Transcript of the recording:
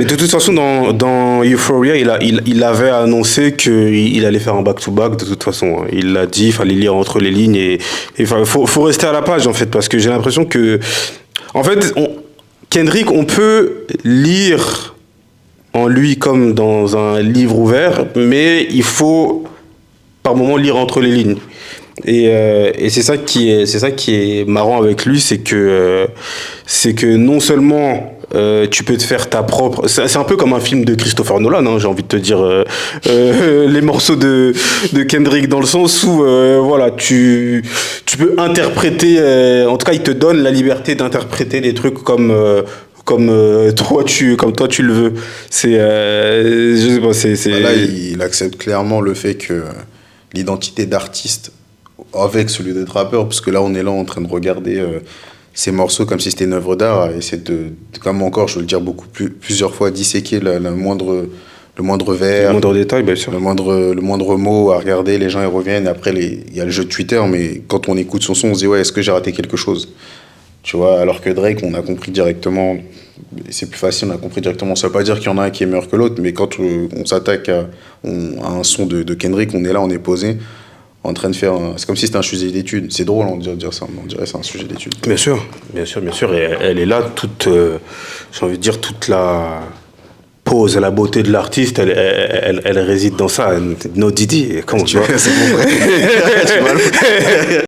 Mais de toute façon, dans Euphoria, il avait annoncé qu'il allait faire un back-to-back de toute façon. Il l'a dit, il fallait lire entre les lignes et faut rester à la page en fait, parce que j'ai l'impression que, en fait, Kendrick, on peut lire en lui comme dans un livre ouvert, mais il faut par moment lire entre les lignes. Et c'est ça qui est marrant avec lui, c'est que non seulement tu peux te faire ta propre. C'est un peu comme un film de Christopher Nolan, hein, j'ai envie de te dire. Les morceaux de Kendrick, dans le sens où voilà, tu peux interpréter. En tout cas, il te donne la liberté d'interpréter des trucs comme toi tu le veux. Je sais pas, Là, il accepte clairement le fait que l'identité d'artiste avec celui d'être rappeur, parce que là, on est là en train de regarder ces morceaux comme si c'était une œuvre d'art, et essayer comme encore, je veux le dire plusieurs fois, disséquer le moindre le vers, moindre détail, bien sûr. le moindre mot à regarder, les gens ils reviennent, après il y a le jeu de Twitter, mais quand on écoute son son, on se dit ouais, est-ce que j'ai raté quelque chose? Tu vois, alors que Drake, on a compris directement, c'est plus facile, on a compris directement, ça veut pas dire qu'il y en a un qui est meilleur que l'autre, mais quand on s'attaque à un son de Kendrick, on est là, on est posé, en train de faire. C'est comme si c'était un sujet d'étude. C'est drôle de dire ça, on dirait que c'est un sujet d'étude. Bien sûr, bien sûr, bien sûr. Et elle est là, j'ai envie de dire, toute la pose, la beauté de l'artiste, elle réside dans ça. No Didi, comment tu vois? C'est bon, ouais. Tu vois,